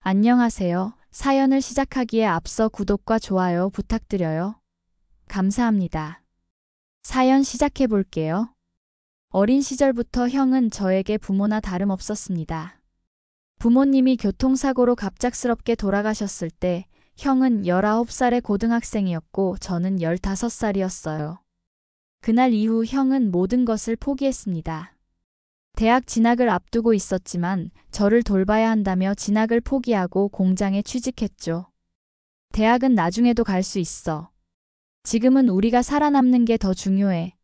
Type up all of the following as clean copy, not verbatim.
안녕하세요. 사연을 시작하기에 앞서 구독과 좋아요 부탁드려요. 감사합니다. 사연 시작해 볼게요. 어린 시절부터 형은 저에게 부모나 다름없었습니다. 부모님이 교통사고로 갑작스럽게 돌아가셨을 때 형은 19살의 고등학생이었고 저는 15살이었어요. 그날 이후 형은 모든 것을 포기했습니다. 대학 진학을 앞두고 있었지만 저를 돌봐야 한다며 진학을 포기하고 공장에 취직했죠. 대학은 나중에도 갈 수 있어. 지금은 우리가 살아남는 게 더 중요해.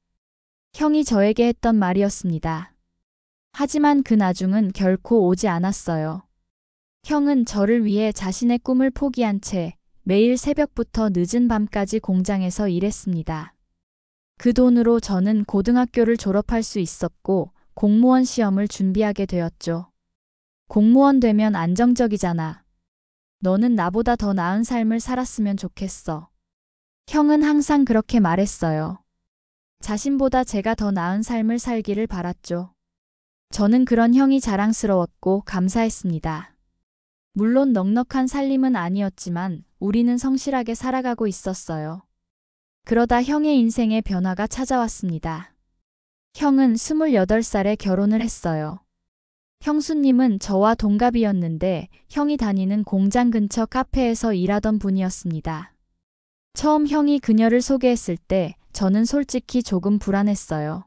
형이 저에게 했던 말이었습니다. 하지만 그 나중은 결코 오지 않았어요. 형은 저를 위해 자신의 꿈을 포기한 채 매일 새벽부터 늦은 밤까지 공장에서 일했습니다. 그 돈으로 저는 고등학교를 졸업할 수 있었고 공무원 시험을 준비하게 되었죠. 공무원 되면 안정적이잖아. 너는 나보다 더 나은 삶을 살았으면 좋겠어. 형은 항상 그렇게 말했어요. 자신보다 제가 더 나은 삶을 살기를 바랐죠. 저는 그런 형이 자랑스러웠고 감사했습니다. 물론 넉넉한 살림은 아니었지만 우리는 성실하게 살아가고 있었어요. 그러다 형의 인생에 변화가 찾아왔습니다. 형은 28살에 결혼을 했어요. 형수님은 저와 동갑이었는데 형이 다니는 공장 근처 카페에서 일하던 분이었습니다. 처음 형이 그녀를 소개했을 때 저는 솔직히 조금 불안했어요.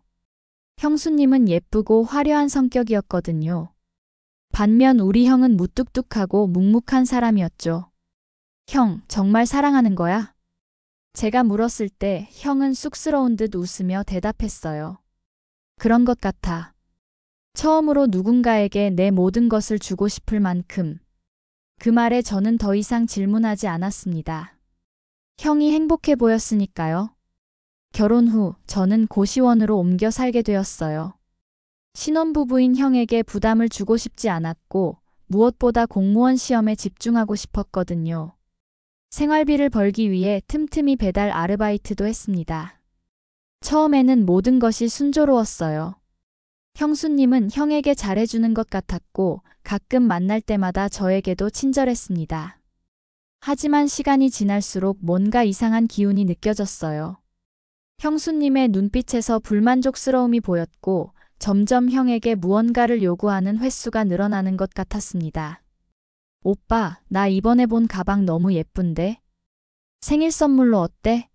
형수님은 예쁘고 화려한 성격이었거든요. 반면 우리 형은 무뚝뚝하고 묵묵한 사람이었죠. 형, 정말 사랑하는 거야? 제가 물었을 때 형은 쑥스러운 듯 웃으며 대답했어요. 그런 것 같아. 처음으로 누군가에게 내 모든 것을 주고 싶을 만큼. 그 말에 저는 더 이상 질문하지 않았습니다. 형이 행복해 보였으니까요. 결혼 후 저는 고시원으로 옮겨 살게 되었어요. 신혼부부인 형에게 부담을 주고 싶지 않았고 무엇보다 공무원 시험에 집중하고 싶었거든요. 생활비를 벌기 위해 틈틈이 배달 아르바이트도 했습니다. 처음에는 모든 것이 순조로웠어요. 형수님은 형에게 잘해주는 것 같았고 가끔 만날 때마다 저에게도 친절했습니다. 하지만 시간이 지날수록 뭔가 이상한 기운이 느껴졌어요. 형수님의 눈빛에서 불만족스러움이 보였고 점점 형에게 무언가를 요구하는 횟수가 늘어나는 것 같았습니다. 오빠, 나 이번에 본 가방 너무 예쁜데? 생일 선물로 어때?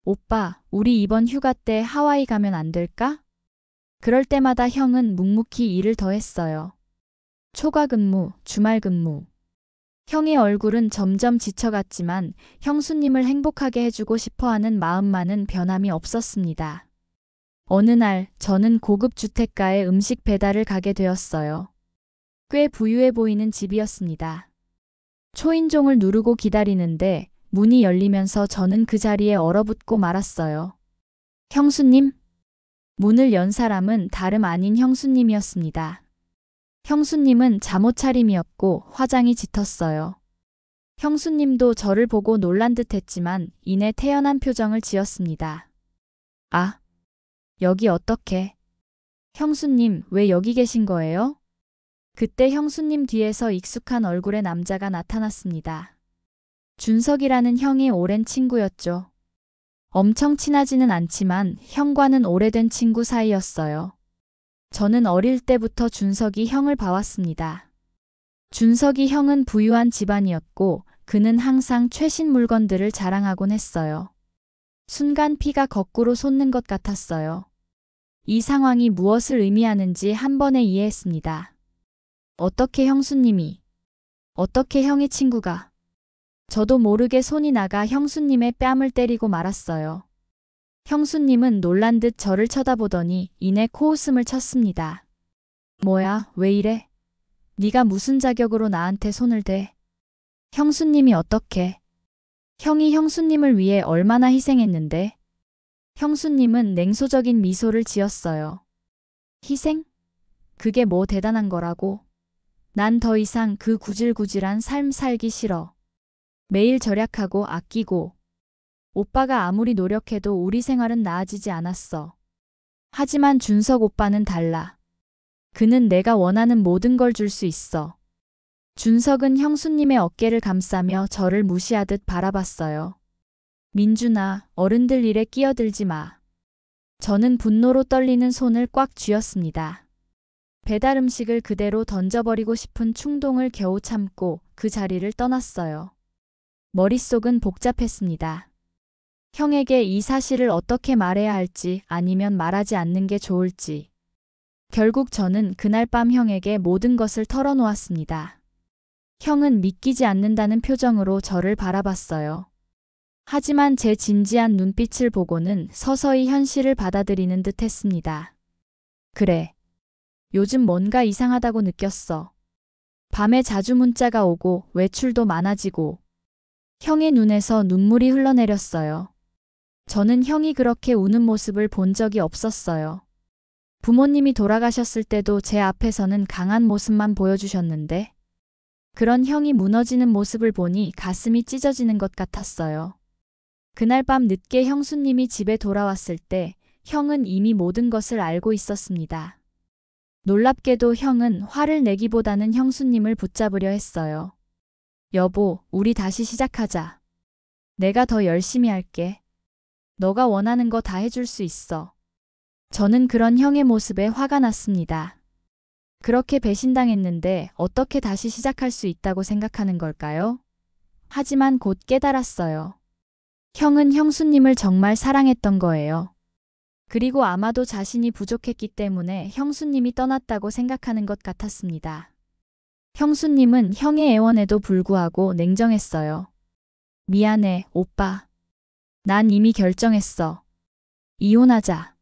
오빠, 우리 이번 휴가 때 하와이 가면 안 될까? 그럴 때마다 형은 묵묵히 일을 더했어요. 초과 근무, 주말 근무. 형의 얼굴은 점점 지쳐갔지만 형수님을 행복하게 해주고 싶어하는 마음만은 변함이 없었습니다. 어느 날 저는 고급 주택가에 음식 배달을 가게 되었어요. 꽤 부유해 보이는 집이었습니다. 초인종을 누르고 기다리는데 문이 열리면서 저는 그 자리에 얼어붙고 말았어요. 형수님? 문을 연 사람은 다름 아닌 형수님이었습니다. 형수님은 잠옷 차림이었고 화장이 짙었어요. 형수님도 저를 보고 놀란 듯 했지만 이내 태연한 표정을 지었습니다. 아, 여기 어떻게? 형수님, 왜 여기 계신 거예요? 그때 형수님 뒤에서 익숙한 얼굴의 남자가 나타났습니다. 준석이라는 형의 오랜 친구였죠. 엄청 친하지는 않지만 형과는 오래된 친구 사이였어요. 저는 어릴 때부터 준석이 형을 봐왔습니다. 준석이 형은 부유한 집안이었고 그는 항상 최신 물건들을 자랑하곤 했어요. 순간 피가 거꾸로 솟는 것 같았어요. 이 상황이 무엇을 의미하는지 한 번에 이해했습니다. 어떻게 형수님이? 어떻게 형의 친구가? 저도 모르게 손이 나가 형수님의 뺨을 때리고 말았어요. 형수님은 놀란 듯 저를 쳐다보더니 이내 코웃음을 쳤습니다. 뭐야, 왜 이래? 네가 무슨 자격으로 나한테 손을 대? 형수님이 어떻게? 형이 형수님을 위해 얼마나 희생했는데? 형수님은 냉소적인 미소를 지었어요. 희생? 그게 뭐 대단한 거라고? 난 더 이상 그 구질구질한 삶 살기 싫어. 매일 절약하고 아끼고. 오빠가 아무리 노력해도 우리 생활은 나아지지 않았어. 하지만 준석 오빠는 달라. 그는 내가 원하는 모든 걸 줄 수 있어. 준석은 형수님의 어깨를 감싸며 저를 무시하듯 바라봤어요. 민준아, 어른들 일에 끼어들지 마. 저는 분노로 떨리는 손을 꽉 쥐었습니다. 배달 음식을 그대로 던져버리고 싶은 충동을 겨우 참고 그 자리를 떠났어요. 머릿속은 복잡했습니다. 형에게 이 사실을 어떻게 말해야 할지 아니면 말하지 않는 게 좋을지. 결국 저는 그날 밤 형에게 모든 것을 털어놓았습니다. 형은 믿기지 않는다는 표정으로 저를 바라봤어요. 하지만 제 진지한 눈빛을 보고는 서서히 현실을 받아들이는 듯 했습니다. 그래. 요즘 뭔가 이상하다고 느꼈어. 밤에 자주 문자가 오고 외출도 많아지고. 형의 눈에서 눈물이 흘러내렸어요. 저는 형이 그렇게 우는 모습을 본 적이 없었어요. 부모님이 돌아가셨을 때도 제 앞에서는 강한 모습만 보여주셨는데 그런 형이 무너지는 모습을 보니 가슴이 찢어지는 것 같았어요. 그날 밤 늦게 형수님이 집에 돌아왔을 때 형은 이미 모든 것을 알고 있었습니다. 놀랍게도 형은 화를 내기보다는 형수님을 붙잡으려 했어요. 여보, 우리 다시 시작하자. 내가 더 열심히 할게. 너가 원하는 거 다 해줄 수 있어. 저는 그런 형의 모습에 화가 났습니다. 그렇게 배신당했는데 어떻게 다시 시작할 수 있다고 생각하는 걸까요? 하지만 곧 깨달았어요. 형은 형수님을 정말 사랑했던 거예요. 그리고 아마도 자신이 부족했기 때문에 형수님이 떠났다고 생각하는 것 같았습니다. 형수님은 형의 애원에도 불구하고 냉정했어요. 미안해, 오빠. 난 이미 결정했어. 이혼하자.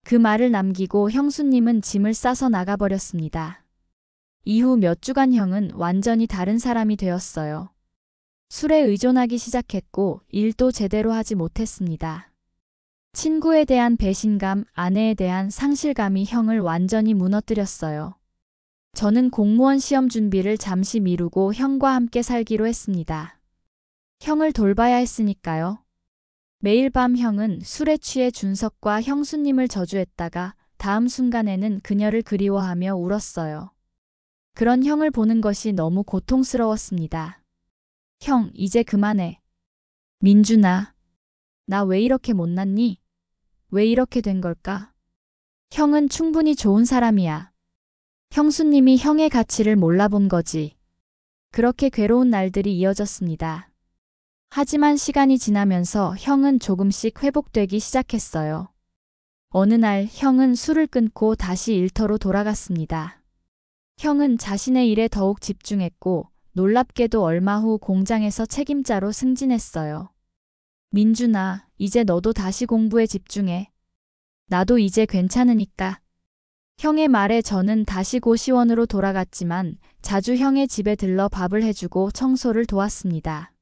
그 말을 남기고 형수님은 짐을 싸서 나가버렸습니다. 이후 몇 주간 형은 완전히 다른 사람이 되었어요. 술에 의존하기 시작했고 일도 제대로 하지 못했습니다. 친구에 대한 배신감, 아내에 대한 상실감이 형을 완전히 무너뜨렸어요. 저는 공무원 시험 준비를 잠시 미루고 형과 함께 살기로 했습니다. 형을 돌봐야 했으니까요. 매일 밤 형은 술에 취해 준석과 형수님을 저주했다가 다음 순간에는 그녀를 그리워하며 울었어요. 그런 형을 보는 것이 너무 고통스러웠습니다. 형, 이제 그만해. 민준아, 나 왜 이렇게 못났니? 왜 이렇게 된 걸까? 형은 충분히 좋은 사람이야. 형수님이 형의 가치를 몰라본 거지. 그렇게 괴로운 날들이 이어졌습니다. 하지만 시간이 지나면서 형은 조금씩 회복되기 시작했어요. 어느 날 형은 술을 끊고 다시 일터로 돌아갔습니다. 형은 자신의 일에 더욱 집중했고 놀랍게도 얼마 후 공장에서 책임자로 승진했어요. 민준아, 이제 너도 다시 공부에 집중해. 나도 이제 괜찮으니까. 형의 말에 저는 다시 고시원으로 돌아갔지만 자주 형의 집에 들러 밥을 해주고 청소를 도왔습니다.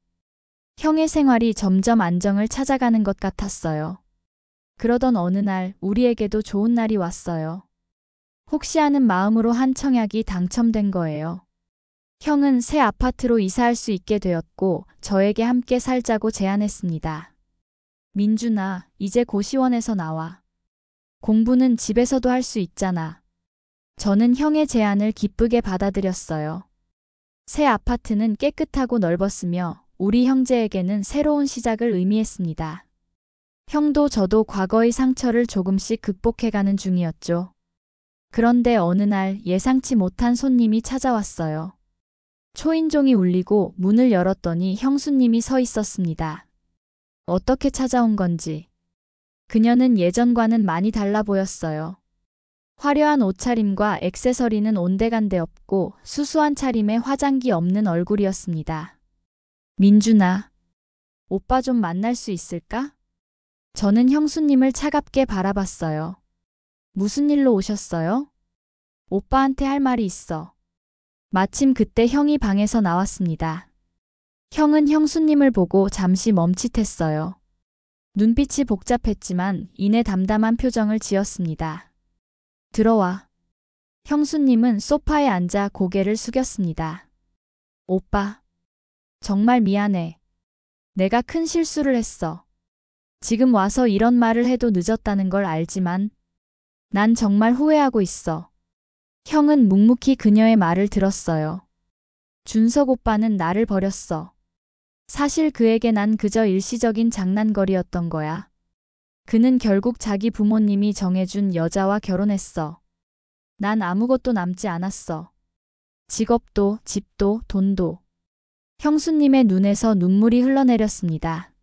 형의 생활이 점점 안정을 찾아가는 것 같았어요. 그러던 어느 날 우리에게도 좋은 날이 왔어요. 혹시 하는 마음으로 한 청약이 당첨된 거예요. 형은 새 아파트로 이사할 수 있게 되었고 저에게 함께 살자고 제안했습니다. 민준아, 이제 고시원에서 나와. 공부는 집에서도 할 수 있잖아. 저는 형의 제안을 기쁘게 받아들였어요. 새 아파트는 깨끗하고 넓었으며 우리 형제에게는 새로운 시작을 의미했습니다. 형도 저도 과거의 상처를 조금씩 극복해가는 중이었죠. 그런데 어느 날 예상치 못한 손님이 찾아왔어요. 초인종이 울리고 문을 열었더니 형수님이 서 있었습니다. 어떻게 찾아온 건지. 그녀는 예전과는 많이 달라 보였어요. 화려한 옷차림과 액세서리는 온데간데 없고 수수한 차림에 화장기 없는 얼굴이었습니다. 민준아, 오빠 좀 만날 수 있을까? 저는 형수님을 차갑게 바라봤어요. 무슨 일로 오셨어요? 오빠한테 할 말이 있어. 마침 그때 형이 방에서 나왔습니다. 형은 형수님을 보고 잠시 멈칫했어요. 눈빛이 복잡했지만 이내 담담한 표정을 지었습니다. 들어와. 형수님은 소파에 앉아 고개를 숙였습니다. 오빠, 정말 미안해. 내가 큰 실수를 했어. 지금 와서 이런 말을 해도 늦었다는 걸 알지만 난 정말 후회하고 있어. 형은 묵묵히 그녀의 말을 들었어요. 준석 오빠는 나를 버렸어. 사실 그에게 난 그저 일시적인 장난거리였던 거야. 그는 결국 자기 부모님이 정해준 여자와 결혼했어. 난 아무것도 남지 않았어. 직업도, 집도, 돈도. 형수님의 눈에서 눈물이 흘러내렸습니다.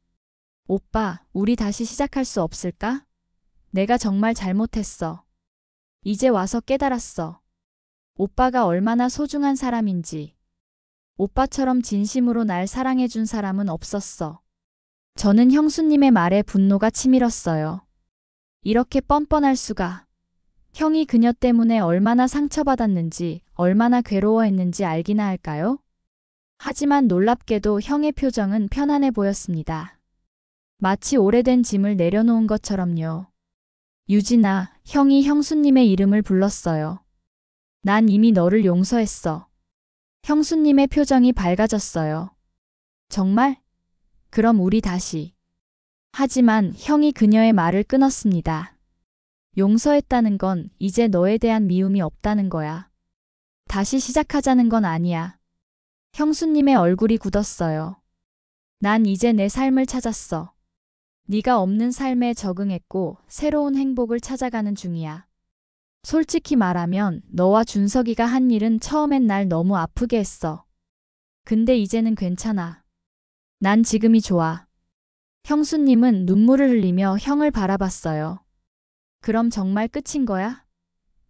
오빠, 우리 다시 시작할 수 없을까? 내가 정말 잘못했어. 이제 와서 깨달았어. 오빠가 얼마나 소중한 사람인지. 오빠처럼 진심으로 날 사랑해준 사람은 없었어. 저는 형수님의 말에 분노가 치밀었어요. 이렇게 뻔뻔할 수가. 형이 그녀 때문에 얼마나 상처받았는지, 얼마나 괴로워했는지 알기나 할까요? 하지만 놀랍게도 형의 표정은 편안해 보였습니다. 마치 오래된 짐을 내려놓은 것처럼요. 유진아, 형이 형수님의 이름을 불렀어요. 난 이미 너를 용서했어. 형수님의 표정이 밝아졌어요. 정말? 그럼 우리 다시. 하지만 형이 그녀의 말을 끊었습니다. 용서했다는 건 이제 너에 대한 미움이 없다는 거야. 다시 시작하자는 건 아니야. 형수님의 얼굴이 굳었어요. 난 이제 내 삶을 찾았어. 네가 없는 삶에 적응했고 새로운 행복을 찾아가는 중이야. 솔직히 말하면 너와 준석이가 한 일은 처음엔 날 너무 아프게 했어. 근데 이제는 괜찮아. 난 지금이 좋아. 형수님은 눈물을 흘리며 형을 바라봤어요. 그럼 정말 끝인 거야?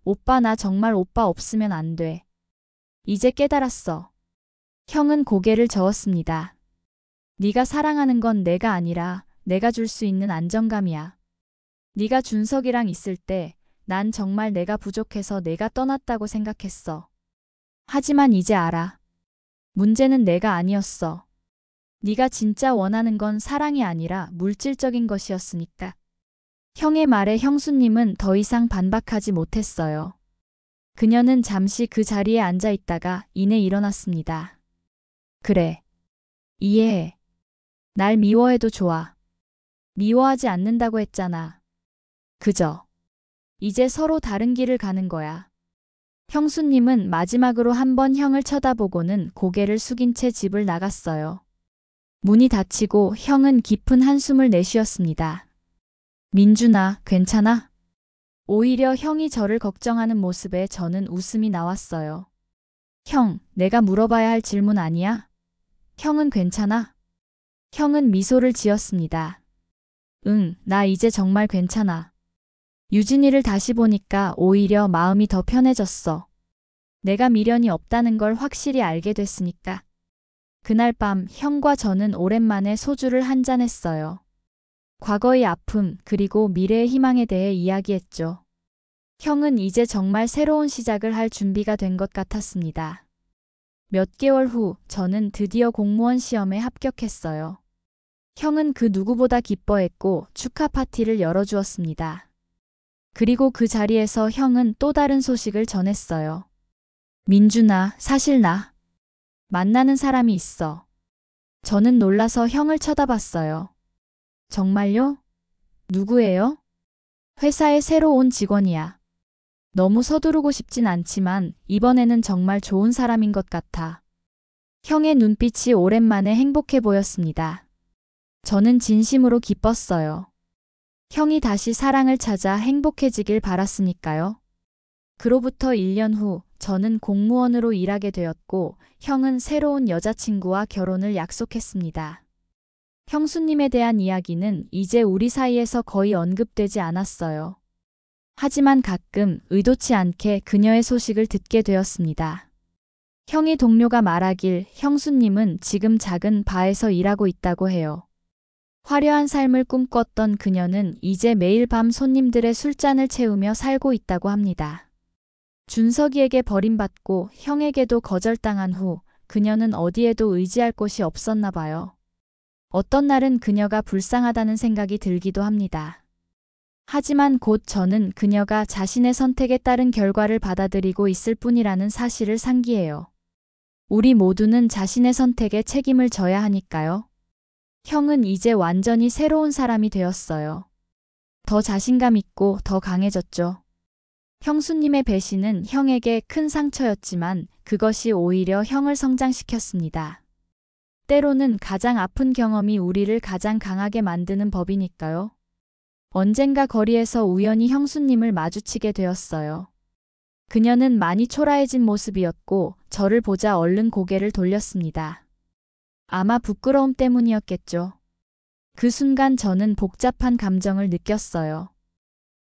오빠, 나 정말 오빠 없으면 안 돼. 이제 깨달았어. 형은 고개를 저었습니다. 네가 사랑하는 건 내가 아니라 내가 줄 수 있는 안정감이야. 네가 준석이랑 있을 때 난 정말 내가 부족해서 내가 떠났다고 생각했어. 하지만 이제 알아. 문제는 내가 아니었어. 네가 진짜 원하는 건 사랑이 아니라 물질적인 것이었으니까. 형의 말에 형수님은 더 이상 반박하지 못했어요. 그녀는 잠시 그 자리에 앉아 있다가 이내 일어났습니다. 그래. 이해해. 날 미워해도 좋아. 미워하지 않는다고 했잖아. 그저. 이제 서로 다른 길을 가는 거야. 형수님은 마지막으로 한 번 형을 쳐다보고는 고개를 숙인 채 집을 나갔어요. 문이 닫히고 형은 깊은 한숨을 내쉬었습니다. 민준아, 괜찮아? 오히려 형이 저를 걱정하는 모습에 저는 웃음이 나왔어요. 형, 내가 물어봐야 할 질문 아니야? 형은 괜찮아? 형은 미소를 지었습니다. 응, 나 이제 정말 괜찮아. 유진이를 다시 보니까 오히려 마음이 더 편해졌어. 내가 미련이 없다는 걸 확실히 알게 됐으니까. 그날 밤 형과 저는 오랜만에 소주를 한잔 했어요. 과거의 아픔 그리고 미래의 희망에 대해 이야기했죠. 형은 이제 정말 새로운 시작을 할 준비가 된 것 같았습니다. 몇 개월 후 저는 드디어 공무원 시험에 합격했어요. 형은 그 누구보다 기뻐했고 축하 파티를 열어주었습니다. 그리고 그 자리에서 형은 또 다른 소식을 전했어요. 민준아, 사실 나 만나는 사람이 있어. 저는 놀라서 형을 쳐다봤어요. 정말요? 누구예요? 회사에 새로 온 직원이야. 너무 서두르고 싶진 않지만 이번에는 정말 좋은 사람인 것 같아. 형의 눈빛이 오랜만에 행복해 보였습니다. 저는 진심으로 기뻤어요. 형이 다시 사랑을 찾아 행복해지길 바랐으니까요. 그로부터 1년 후 저는 공무원으로 일하게 되었고 형은 새로운 여자친구와 결혼을 약속했습니다. 형수님에 대한 이야기는 이제 우리 사이에서 거의 언급되지 않았어요. 하지만 가끔 의도치 않게 그녀의 소식을 듣게 되었습니다. 형의 동료가 말하길 형수님은 지금 작은 바에서 일하고 있다고 해요. 화려한 삶을 꿈꿨던 그녀는 이제 매일 밤 손님들의 술잔을 채우며 살고 있다고 합니다. 준석이에게 버림받고 형에게도 거절당한 후 그녀는 어디에도 의지할 곳이 없었나 봐요. 어떤 날은 그녀가 불쌍하다는 생각이 들기도 합니다. 하지만 곧 저는 그녀가 자신의 선택에 따른 결과를 받아들이고 있을 뿐이라는 사실을 상기해요. 우리 모두는 자신의 선택에 책임을 져야 하니까요. 형은 이제 완전히 새로운 사람이 되었어요. 더 자신감 있고 더 강해졌죠. 형수님의 배신은 형에게 큰 상처였지만 그것이 오히려 형을 성장시켰습니다. 때로는 가장 아픈 경험이 우리를 가장 강하게 만드는 법이니까요. 언젠가 거리에서 우연히 형수님을 마주치게 되었어요. 그녀는 많이 초라해진 모습이었고 저를 보자 얼른 고개를 돌렸습니다. 아마 부끄러움 때문이었겠죠. 그 순간 저는 복잡한 감정을 느꼈어요.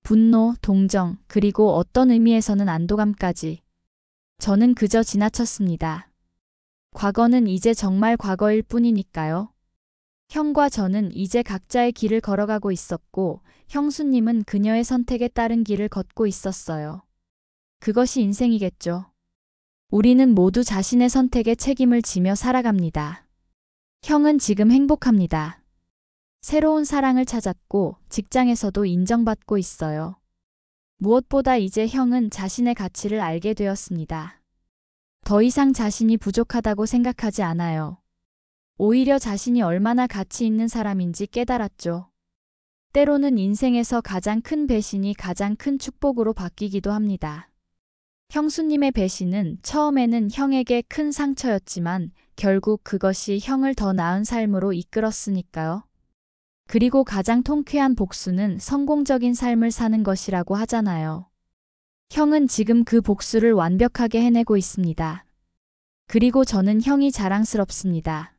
분노, 동정, 그리고 어떤 의미에서는 안도감까지. 저는 그저 지나쳤습니다. 과거는 이제 정말 과거일 뿐이니까요. 형과 저는 이제 각자의 길을 걸어가고 있었고 형수님은 그녀의 선택에 따른 길을 걷고 있었어요. 그것이 인생이겠죠. 우리는 모두 자신의 선택에 책임을 지며 살아갑니다. 형은 지금 행복합니다. 새로운 사랑을 찾았고 직장에서도 인정받고 있어요. 무엇보다 이제 형은 자신의 가치를 알게 되었습니다. 더 이상 자신이 부족하다고 생각하지 않아요. 오히려 자신이 얼마나 가치 있는 사람인지 깨달았죠. 때로는 인생에서 가장 큰 배신이 가장 큰 축복으로 바뀌기도 합니다. 형수님의 배신은 처음에는 형에게 큰 상처였지만 결국 그것이 형을 더 나은 삶으로 이끌었으니까요. 그리고 가장 통쾌한 복수는 성공적인 삶을 사는 것이라고 하잖아요. 형은 지금 그 복수를 완벽하게 해내고 있습니다. 그리고 저는 형이 자랑스럽습니다.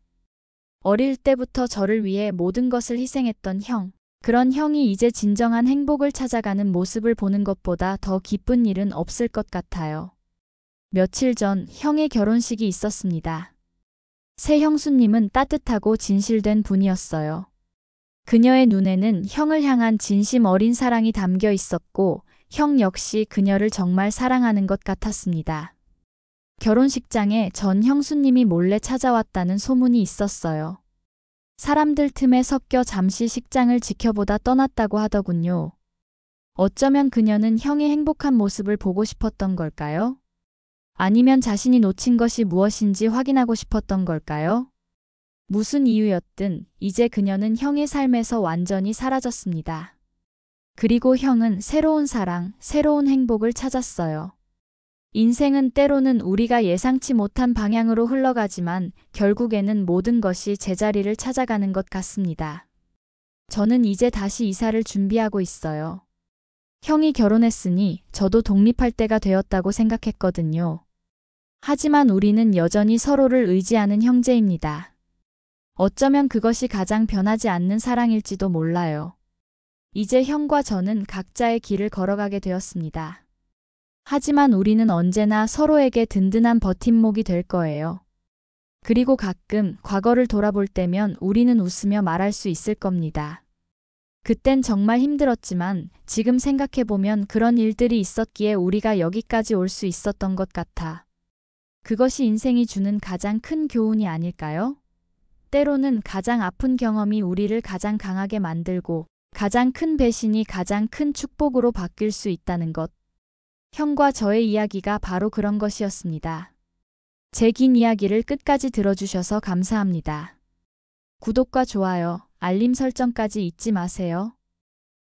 어릴 때부터 저를 위해 모든 것을 희생했던 형. 그런 형이 이제 진정한 행복을 찾아가는 모습을 보는 것보다 더 기쁜 일은 없을 것 같아요. 며칠 전 형의 결혼식이 있었습니다. 새 형수님은 따뜻하고 진실된 분이었어요. 그녀의 눈에는 형을 향한 진심 어린 사랑이 담겨 있었고 형 역시 그녀를 정말 사랑하는 것 같았습니다. 결혼식장에 전 형수님이 몰래 찾아왔다는 소문이 있었어요. 사람들 틈에 섞여 잠시 식장을 지켜보다 떠났다고 하더군요. 어쩌면 그녀는 형의 행복한 모습을 보고 싶었던 걸까요? 아니면 자신이 놓친 것이 무엇인지 확인하고 싶었던 걸까요? 무슨 이유였든 이제 그녀는 형의 삶에서 완전히 사라졌습니다. 그리고 형은 새로운 사랑, 새로운 행복을 찾았어요. 인생은 때로는 우리가 예상치 못한 방향으로 흘러가지만 결국에는 모든 것이 제자리를 찾아가는 것 같습니다. 저는 이제 다시 이사를 준비하고 있어요. 형이 결혼했으니 저도 독립할 때가 되었다고 생각했거든요. 하지만 우리는 여전히 서로를 의지하는 형제입니다. 어쩌면 그것이 가장 변하지 않는 사랑일지도 몰라요. 이제 형과 저는 각자의 길을 걸어가게 되었습니다. 하지만 우리는 언제나 서로에게 든든한 버팀목이 될 거예요. 그리고 가끔 과거를 돌아볼 때면 우리는 웃으며 말할 수 있을 겁니다. 그땐 정말 힘들었지만 지금 생각해보면 그런 일들이 있었기에 우리가 여기까지 올 수 있었던 것 같아. 그것이 인생이 주는 가장 큰 교훈이 아닐까요? 때로는 가장 아픈 경험이 우리를 가장 강하게 만들고 가장 큰 배신이 가장 큰 축복으로 바뀔 수 있다는 것. 형과 저의 이야기가 바로 그런 것이었습니다. 제 긴 이야기를 끝까지 들어주셔서 감사합니다. 구독과 좋아요, 알림 설정까지 잊지 마세요.